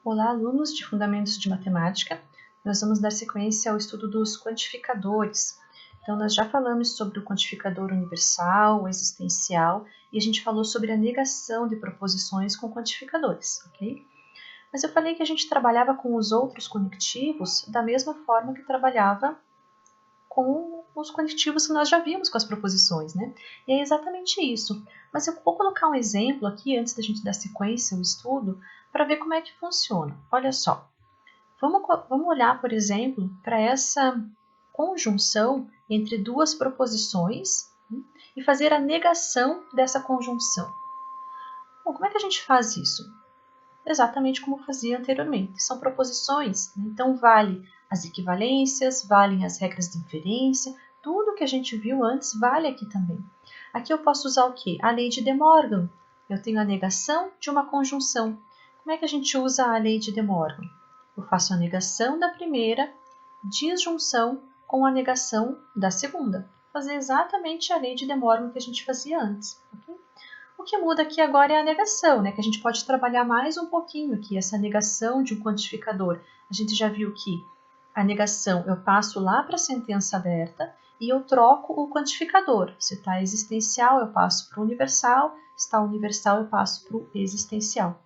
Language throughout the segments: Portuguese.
Olá, alunos de Fundamentos de Matemática. Nós vamos dar sequência ao estudo dos quantificadores. Então, nós já falamos sobre o quantificador universal, o existencial, e a gente falou sobre a negação de proposições com quantificadores, ok? Mas eu falei que a gente trabalhava com os outros conectivos da mesma forma que trabalhava com os conectivos que nós já vimos com as proposições, né? E é exatamente isso. Mas eu vou colocar um exemplo aqui, antes da gente dar sequência ao estudo, para ver como é que funciona. Olha só. Vamos olhar, por exemplo, para essa conjunção entre duas proposições e fazer a negação dessa conjunção. Bom, como é que a gente faz isso? Exatamente como fazia anteriormente. São proposições, então vale as equivalências, valem as regras de inferência, tudo que a gente viu antes vale aqui também. Aqui eu posso usar o quê? A lei de De Morgan. Eu tenho a negação de uma conjunção. Como é que a gente usa a lei de De Morgan? Eu faço a negação da primeira, disjunção com a negação da segunda. Fazer exatamente a lei de De Morgan que a gente fazia antes. Okay? O que muda aqui agora é a negação, né? Que a gente pode trabalhar mais um pouquinho aqui, essa negação de um quantificador. A gente já viu que a negação eu passo lá para a sentença aberta e eu troco o quantificador. Se está existencial, eu passo para o universal. Se está universal, eu passo para o existencial.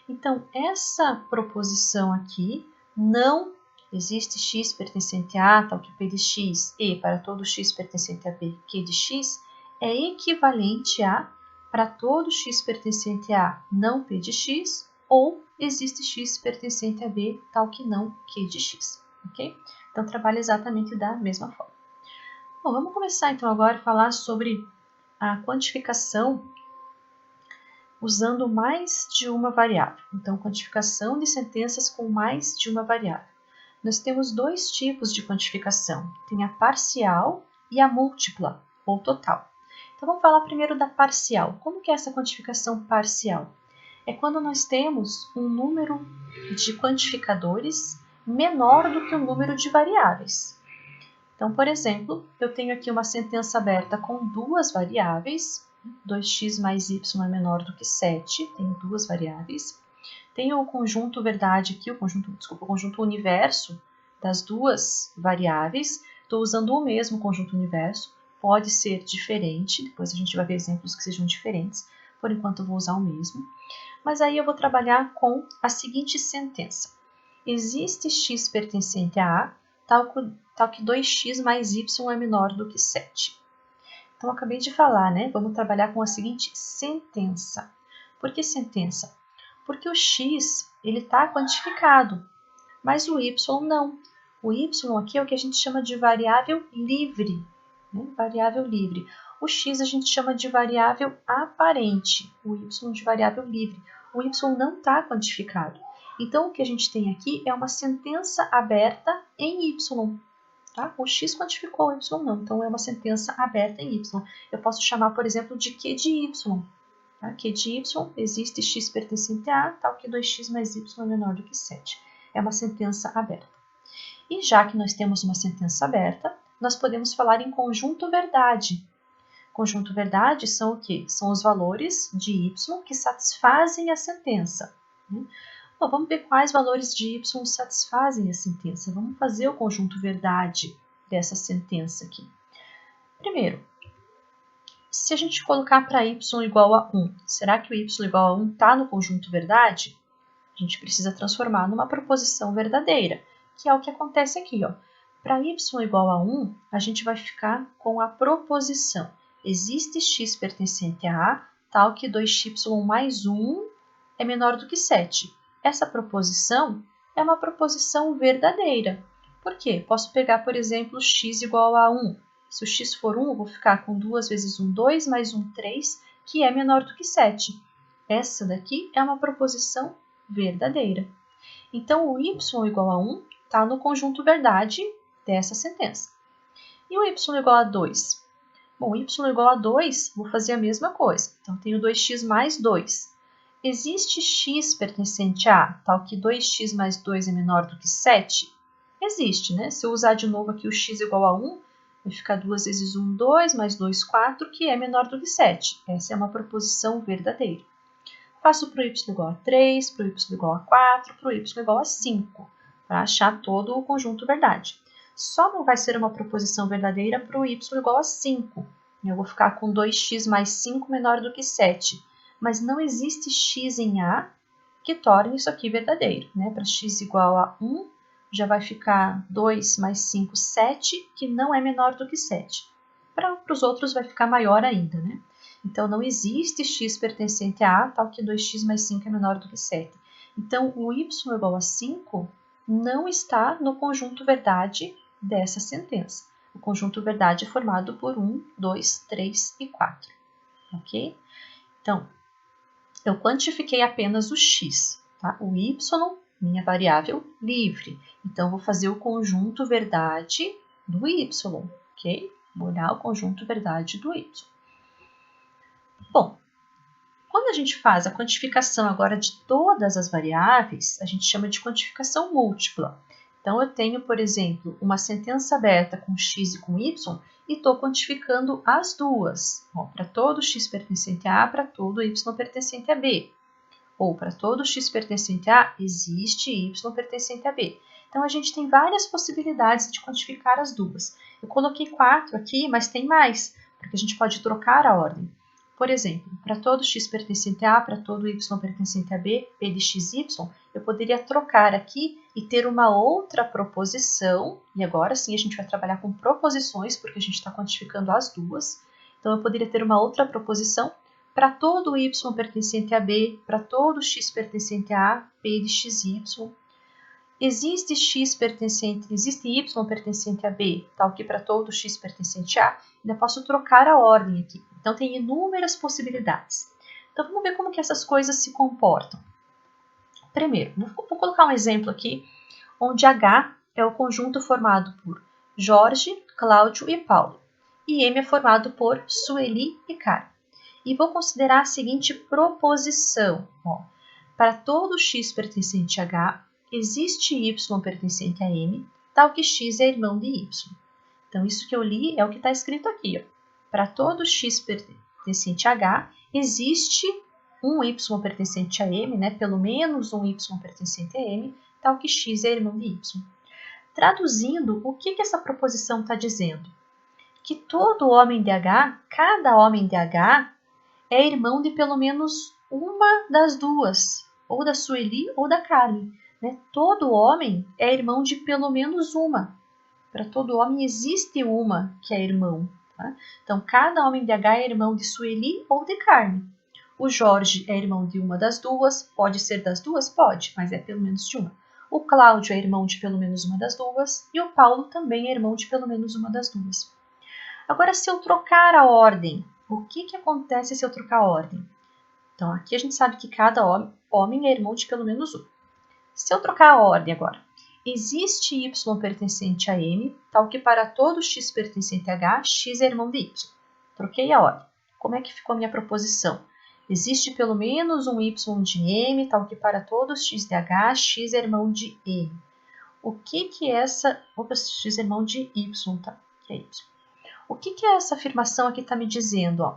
Então, essa proposição aqui, não existe x pertencente a A, tal que P de x, e para todo x pertencente a B, Q de x, é equivalente a para todo x pertencente a não P de x, ou existe x pertencente a B, tal que não Q de x. Ok? Então, trabalha exatamente da mesma forma. Bom, vamos começar então agora a falar sobre a quantificação usando mais de uma variável. Então, quantificação de sentenças com mais de uma variável. Nós temos dois tipos de quantificação. Tem a parcial e a múltipla, ou total. Então, vamos falar primeiro da parcial. Como que é essa quantificação parcial? É quando nós temos um número de quantificadores menor do que o número de variáveis. Então, por exemplo, eu tenho aqui uma sentença aberta com duas variáveis, 2x mais y é menor do que 7, tenho duas variáveis. Tenho o conjunto verdade aqui, o conjunto universo das duas variáveis. Estou usando o mesmo conjunto universo, pode ser diferente, depois a gente vai ver exemplos que sejam diferentes. Por enquanto eu vou usar o mesmo. Mas aí eu vou trabalhar com a seguinte sentença. Existe x pertencente a A, tal que 2x mais y é menor do que 7. Então, eu acabei de falar, né? Vamos trabalhar com a seguinte sentença. Por que sentença? Porque o x está quantificado, mas o y não. O y aqui é o que a gente chama de variável livre. Né? Variável livre. O x a gente chama de variável aparente, o y de variável livre. O y não está quantificado. Então, o que a gente tem aqui é uma sentença aberta em y. Tá? O x quantificou, o y não. Então, é uma sentença aberta em y. Eu posso chamar, por exemplo, de Q de y. Tá? Q de y, existe x pertencente a A, tal que 2x mais y é menor do que 7. É uma sentença aberta. E já que nós temos uma sentença aberta, nós podemos falar em conjunto verdade. Conjunto verdade são o quê? São os valores de y que satisfazem a sentença. Bom, vamos ver quais valores de y satisfazem a sentença. Vamos fazer o conjunto verdade dessa sentença aqui. Primeiro, se a gente colocar para y igual a 1, será que o y igual a 1 está no conjunto verdade? A gente precisa transformar numa proposição verdadeira, que é o que acontece aqui. Para y igual a 1, a gente vai ficar com a proposição. Existe x pertencente a A, tal que 2y mais 1 é menor do que 7. Essa proposição é uma proposição verdadeira. Por quê? Posso pegar, por exemplo, x igual a 1. Se o x for 1, eu vou ficar com 2 vezes 1, 2, mais 1, 3, que é menor do que 7. Essa daqui é uma proposição verdadeira. Então, o y igual a 1 está no conjunto verdade dessa sentença. E o y igual a 2? Bom, y igual a 2, vou fazer a mesma coisa. Então, tenho 2x mais 2. Existe x pertencente a A, tal que 2x mais 2 é menor do que 7? Existe, né? Se eu usar de novo aqui o x igual a 1, vai ficar 2 vezes 1, 2, mais 2, 4, que é menor do que 7. Essa é uma proposição verdadeira. passo para o y igual a 3, para o y igual a 4, para o y igual a 5, para achar todo o conjunto verdade. Só não vai ser uma proposição verdadeira para o y igual a 5. Eu vou ficar com 2x mais 5 menor do que 7. Mas não existe x em A que torne isso aqui verdadeiro. Né? Para x igual a 1, já vai ficar 2 mais 5, 7, que não é menor do que 7. Para os outros vai ficar maior ainda. Né? Então, não existe x pertencente a A, tal que 2x mais 5 é menor do que 7. Então, o y igual a 5 não está no conjunto verdade dessa sentença. O conjunto verdade é formado por 1, 2, 3 e 4. Ok? Então, eu quantifiquei apenas o x. Tá? O y, minha variável livre. Então, vou fazer o conjunto verdade do y. Ok? Vou olhar o conjunto verdade do y. Bom, quando a gente faz a quantificação agora de todas as variáveis, a gente chama de quantificação múltipla. Então, eu tenho, por exemplo, uma sentença aberta com x e com y e estou quantificando as duas. Para todo x pertencente a A, para todo y pertencente a B. Ou para todo x pertencente a A, existe y pertencente a B. Então, a gente tem várias possibilidades de quantificar as duas. Eu coloquei 4 aqui, mas tem mais, porque a gente pode trocar a ordem. Por exemplo, para todo x pertencente a A, para todo y pertencente a B, P de xy, eu poderia trocar aqui e ter uma outra proposição, e agora sim a gente vai trabalhar com proposições, porque a gente está quantificando as duas. Então, eu poderia ter uma outra proposição para todo y pertencente a B, para todo x pertencente a A, P de xy. Existe y pertencente a B, tal que para todo x pertencente a A, ainda posso trocar a ordem aqui. Então, tem inúmeras possibilidades. Então, vamos ver como que essas coisas se comportam. Primeiro, vou colocar um exemplo aqui, onde H é o conjunto formado por Jorge, Cláudio e Paulo. E M é formado por Sueli e Carmen. E vou considerar a seguinte proposição. Para todo x pertencente a H, existe y pertencente a M, tal que x é irmão de y. Então, isso que eu li é o que está escrito aqui. Para todo x pertencente a H, existe um y pertencente a M, né? Pelo menos um y pertencente a M, tal que x é irmão de y. Traduzindo, o que essa proposição está dizendo? Que todo homem de H, cada homem de H, é irmão de pelo menos uma das duas, ou da Sueli ou da Carmen. Né? Todo homem é irmão de pelo menos uma. Para todo homem existe uma que é irmão. Tá? Então, cada homem de H é irmão de Sueli ou de Carmen. O Jorge é irmão de uma das duas. Pode ser das duas? Pode, mas é pelo menos de uma. O Cláudio é irmão de pelo menos uma das duas. E o Paulo também é irmão de pelo menos uma das duas. Agora, se eu trocar a ordem, o que acontece se eu trocar a ordem? Então, aqui a gente sabe que cada homem é irmão de pelo menos um. Se eu trocar a ordem agora, existe y pertencente a M, tal que para todo x pertencente a H, x é irmão de y. Troquei a ordem. Como é que ficou a minha proposição? Existe pelo menos um y de M, tal que para todo x de H, x é irmão de M. O que é essa... Opa, x é irmão de y, tá? Que é y. O que essa afirmação aqui está me dizendo?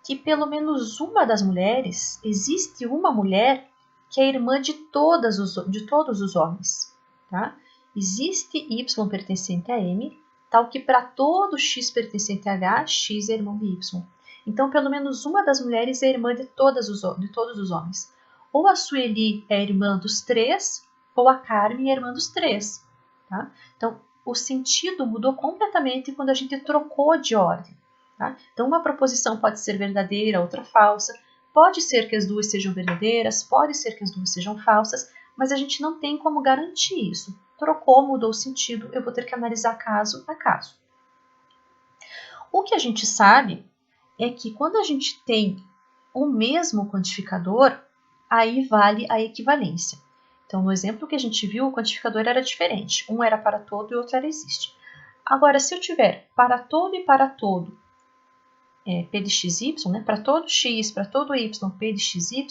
Que pelo menos uma das mulheres, existe uma mulher que é irmã de todos os homens. Tá? Existe y pertencente a M, tal que para todo x pertencente a H, x é irmão de y. Então, pelo menos uma das mulheres é irmã de todos os homens. Ou a Sueli é irmã dos três, ou a Carmen é irmã dos três. Tá? Então, o sentido mudou completamente quando a gente trocou de ordem. Tá? Então, uma proposição pode ser verdadeira, outra falsa. Pode ser que as duas sejam verdadeiras, pode ser que as duas sejam falsas, mas a gente não tem como garantir isso. Trocou, mudou o sentido, eu vou ter que analisar caso a caso. O que a gente sabe é que quando a gente tem o mesmo quantificador, aí vale a equivalência. Então, no exemplo que a gente viu, o quantificador era diferente. Um era para todo e o outro era existe. Agora, se eu tiver para todo e para todo, P de xy, né, para todo x, para todo y, P de xy,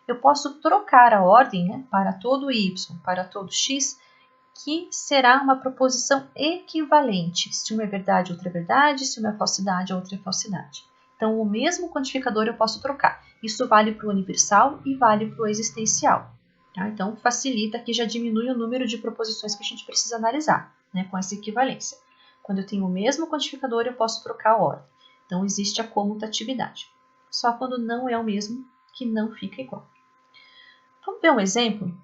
eu posso trocar a ordem, né, para todo y, para todo x, que será uma proposição equivalente. Se uma é verdade, outra é verdade. Se uma é falsidade, outra é falsidade. Então, o mesmo quantificador eu posso trocar. Isso vale para o universal e vale para o existencial. Tá? Então, facilita que já diminui o número de proposições que a gente precisa analisar, né, com essa equivalência. Quando eu tenho o mesmo quantificador, eu posso trocar a ordem. Então, existe a comutatividade. Só quando não é o mesmo que não fica igual. Vamos ver um exemplo?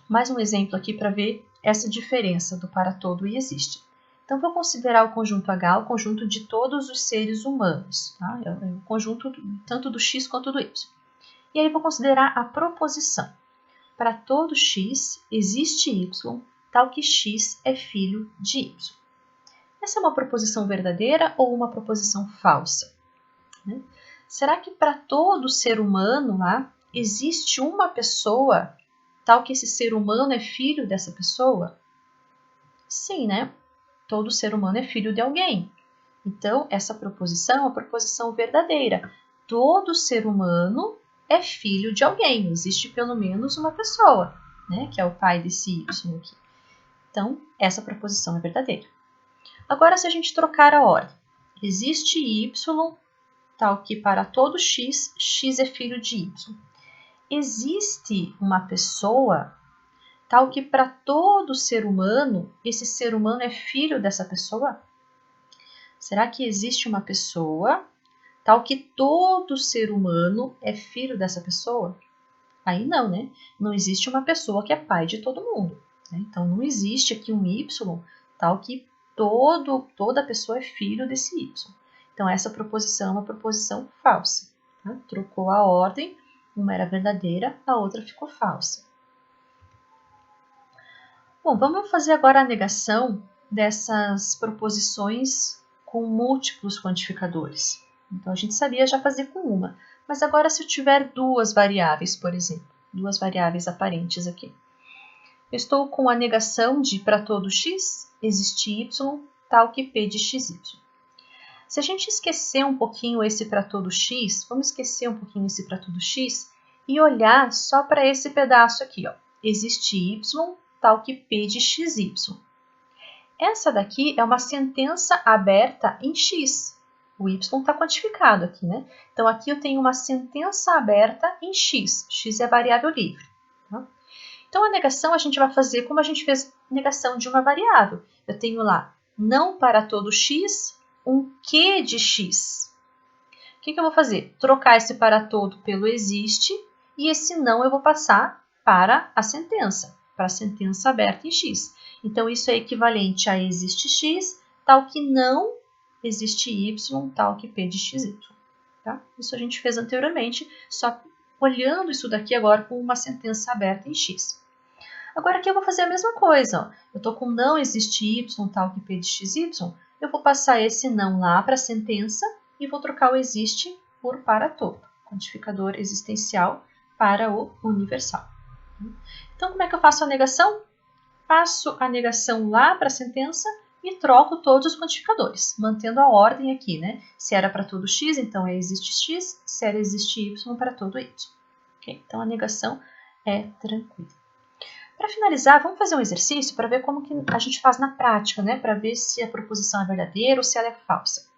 Mais um exemplo aqui para ver essa diferença do para todo e existe. Então, vou considerar o conjunto H o conjunto de todos os seres humanos. Tá? É o conjunto tanto do x quanto do y. E aí, vou considerar a proposição. Para todo x, existe y, tal que x é filho de y. Essa é uma proposição verdadeira ou uma proposição falsa? Né? Será que para todo ser humano lá, existe uma pessoa, tal que esse ser humano é filho dessa pessoa? Sim, né? Todo ser humano é filho de alguém. Então, essa proposição é uma proposição verdadeira. Todo ser humano é filho de alguém. Existe pelo menos uma pessoa, né? Que é o pai desse y aqui. Então, essa proposição é verdadeira. Agora, se a gente trocar a ordem. Existe y, tal que para todo x, x é filho de y. Existe uma pessoa, tal que para todo ser humano, esse ser humano é filho dessa pessoa? Será que existe uma pessoa, tal que todo ser humano é filho dessa pessoa? Aí não, né? Não existe uma pessoa que é pai de todo mundo. Né? Então, não existe aqui um y, tal que toda pessoa é filho desse y. Então, essa proposição é uma proposição falsa. Tá? Trocou a ordem, uma era verdadeira, a outra ficou falsa. Bom, vamos fazer agora a negação dessas proposições com múltiplos quantificadores. Então, a gente sabia já fazer com uma. Mas agora, se eu tiver duas variáveis, por exemplo, duas variáveis aparentes aqui. Eu estou com a negação de para todo x, existe y, tal que p de xy. Se a gente esquecer um pouquinho esse para todo x, vamos esquecer um pouquinho esse para todo x e olhar só para esse pedaço aqui. Ó. Existe y, tal que p de xy. Essa daqui é uma sentença aberta em x. O y está quantificado aqui, né? Então, aqui eu tenho uma sentença aberta em x. X é variável livre. Tá? Então, a negação a gente vai fazer como a gente fez negação de uma variável. Eu tenho lá, não para todo x, um q de x. O que eu vou fazer? Trocar esse para todo pelo existe e esse não eu vou passar para a sentença aberta em x. Então, isso é equivalente a existe x, tal que não existe y, tal que p de xy. Tá? Isso a gente fez anteriormente, só olhando isso daqui agora com uma sentença aberta em x. Agora aqui eu vou fazer a mesma coisa. Ó. Eu estou com não existe y, tal que p de xy, eu vou passar esse não lá para a sentença e vou trocar o existe por para todo, quantificador existencial para o universal. Então, como é que eu faço a negação? Passo a negação lá para a sentença e troco todos os quantificadores, mantendo a ordem aqui, né? Se era para todo x, então é existe x, se era existe y, para todo y. Okay? Então, a negação é tranquila. Para finalizar, vamos fazer um exercício para ver como que a gente faz na prática, né? Para ver se a proposição é verdadeira ou se ela é falsa.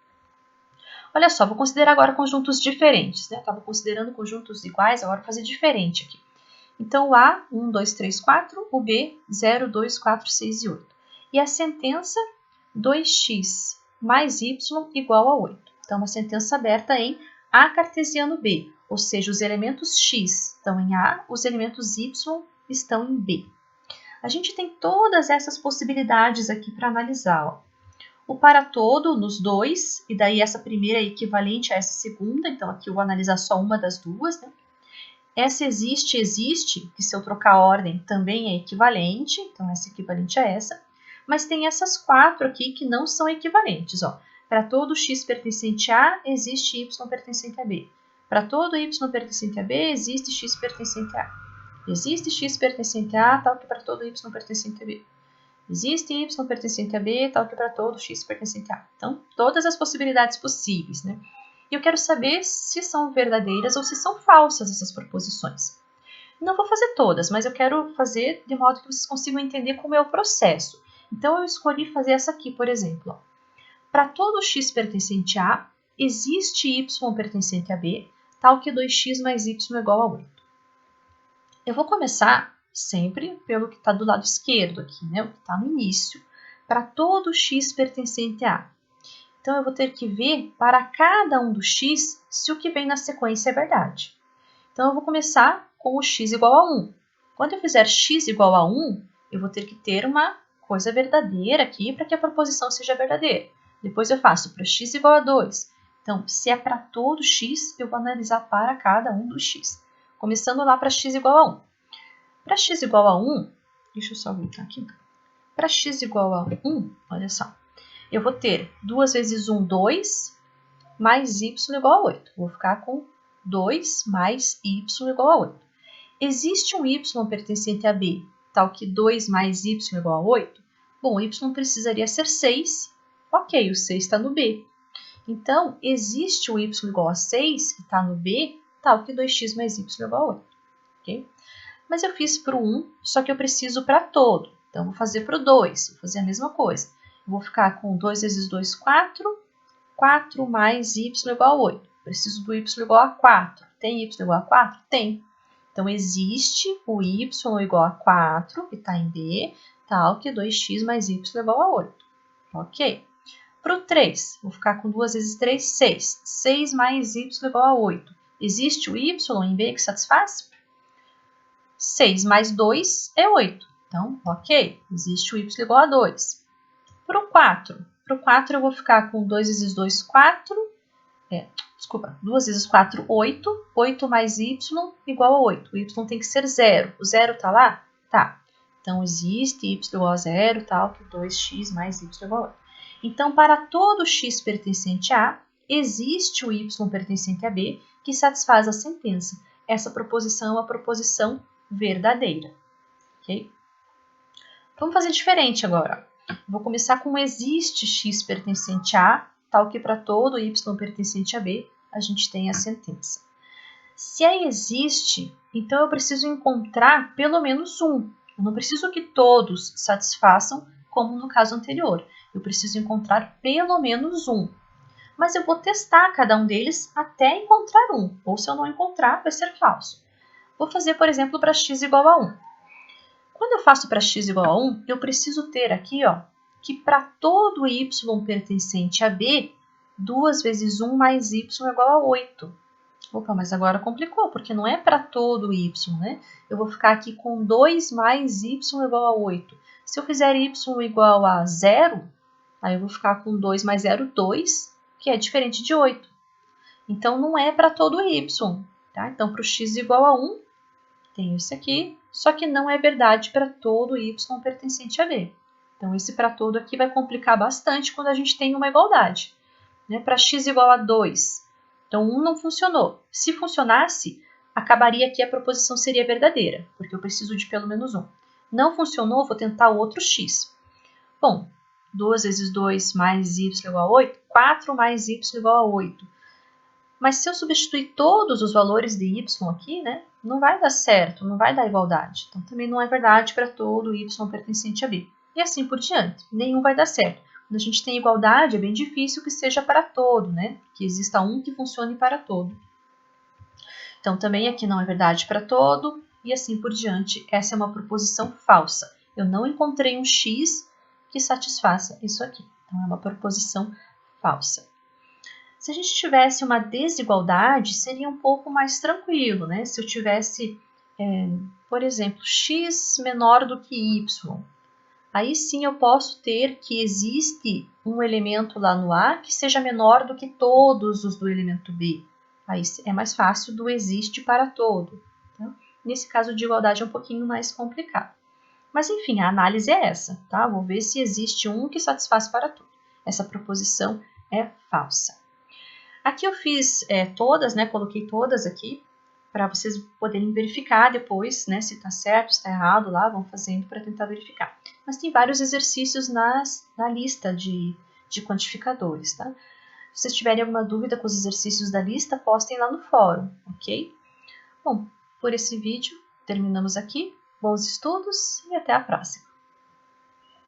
Olha só, vou considerar agora conjuntos diferentes, né? Estava considerando conjuntos iguais, agora vou fazer diferente aqui. Então, o A, 1, 2, 3, 4, o B, 0, 2, 4, 6 e 8. E a sentença 2x mais y igual a 8. Então, uma sentença aberta em A cartesiano B, ou seja, os elementos x estão em A, os elementos y estão em B. A gente tem todas essas possibilidades aqui para analisar. Ó. O para todo nos dois, e daí essa primeira é equivalente a essa segunda, então aqui eu vou analisar só uma das duas, né? Essa existe, que se eu trocar a ordem também é equivalente, então essa é equivalente a essa. Mas tem essas quatro aqui que não são equivalentes. Para todo x pertencente a A, existe y pertencente a B. Para todo y pertencente a B, existe x pertencente a A. Existe x pertencente a A, tal que para todo y pertencente a B. Existe y pertencente a B, tal que para todo x pertencente a A. Então, todas as possibilidades possíveis, né? E eu quero saber se são verdadeiras ou se são falsas essas proposições. Não vou fazer todas, mas eu quero fazer de modo que vocês consigam entender como é o processo. Então, eu escolhi fazer essa aqui, por exemplo. Para todo x pertencente a A, existe y pertencente a b, tal que 2x mais y é igual a 8. Eu vou começar sempre pelo que está do lado esquerdo aqui, né? O que está no início, para todo x pertencente a A. Então, eu vou ter que ver para cada um dos x se o que vem na sequência é verdade. Então, eu vou começar com o x igual a 1. Quando eu fizer x igual a 1, eu vou ter que ter uma coisa verdadeira aqui para que a proposição seja verdadeira. Depois eu faço para x igual a 2. Então, se é para todo x, eu vou analisar para cada um dos x. Começando lá para x igual a 1. Para x igual a 1, deixa eu só voltar aqui. Para x igual a 1, olha só. Eu vou ter 2 vezes 1, 2, mais y igual a 8. Vou ficar com 2 mais y igual a 8. Existe um y pertencente a b, tal que 2 mais y igual a 8? Bom, o y precisaria ser 6. Ok, o 6 está no b. Então, existe o y igual a 6, que está no b, tal que 2x mais y igual a 8. Ok? Mas eu fiz para o 1, só que eu preciso para todo. Então, vou fazer para o 2, vou fazer a mesma coisa. Vou ficar com 2 vezes 2, 4. 4 mais y igual a 8. Preciso do y igual a 4. Tem y igual a 4? Tem. Então, existe o y igual a 4, que está em B, tal que 2x mais y igual a 8. Ok. Para o 3, vou ficar com 2 vezes 3, 6. 6 mais y igual a 8. Existe o y em B que satisfaz? 6 mais 2 é 8. Então, ok, existe o y igual a 2. Para o 4, eu vou ficar com 2 vezes 2, 4. 2 vezes 4, 8. 8 mais y igual a 8. O y tem que ser 0. O 0 está lá? Tá. Então, existe y igual a 0, tal que 2x mais y igual a 8. Então, para todo x pertencente a A, existe o y pertencente a B que satisfaz a sentença. Essa proposição é uma proposição verdadeira. Ok? Vamos fazer diferente agora. Vou começar com existe x pertencente a A, tal que para todo y pertencente a B, a gente tem a sentença. Se a existe, então eu preciso encontrar pelo menos um. Eu não preciso que todos satisfaçam, como no caso anterior. Eu preciso encontrar pelo menos um. Mas eu vou testar cada um deles até encontrar um. Ou se eu não encontrar, vai ser falso. Vou fazer, por exemplo, para x igual a 1. Quando eu faço para x igual a 1, eu preciso ter aqui, ó, que para todo y pertencente a B, 2 vezes 1 mais y é igual a 8. Opa, mas agora complicou, porque não é para todo y, né? Eu vou ficar aqui com 2 mais y igual a 8. Se eu fizer y igual a 0, aí eu vou ficar com 2 mais 0, 2, que é diferente de 8. Então, não é para todo y, tá? Então, para o x igual a 1, tenho isso aqui, só que não é verdade para todo y pertencente a B. Então, esse para todo aqui vai complicar bastante quando a gente tem uma igualdade. Né? Para x igual a 2, então 1 não funcionou. Se funcionasse, acabaria aqui a proposição seria verdadeira, porque eu preciso de pelo menos 1. Não funcionou, vou tentar outro x. Bom, 2 vezes 2 mais y igual a 8, 4 mais y igual a 8. Mas se eu substituir todos os valores de y aqui, né, não vai dar certo, não vai dar igualdade. Então, também não é verdade para todo y pertencente a B. E assim por diante, nenhum vai dar certo. Quando a gente tem igualdade, é bem difícil que seja para todo, né? Que exista um que funcione para todo. Então, também aqui não é verdade para todo, e assim por diante. Essa é uma proposição falsa. Eu não encontrei um x que satisfaça isso aqui. Então, é uma proposição falsa. Se a gente tivesse uma desigualdade, seria um pouco mais tranquilo, né? Se eu tivesse, por exemplo, x menor do que y, aí sim eu posso ter que existe um elemento lá no A que seja menor do que todos os do elemento B. Aí é mais fácil do existe para todo. Tá? Nesse caso de igualdade é um pouquinho mais complicado. Mas enfim, a análise é essa. Tá? Vou ver se existe um que satisfaz para tudo. Essa proposição é falsa. Aqui eu fiz todas, né? Coloquei todas aqui para vocês poderem verificar depois, né? Se está certo, se está errado lá, vão fazendo para tentar verificar. Mas tem vários exercícios na lista de quantificadores, tá? Se vocês tiverem alguma dúvida com os exercícios da lista, postem lá no fórum, ok? Bom, por esse vídeo terminamos aqui. Bons estudos e até a próxima!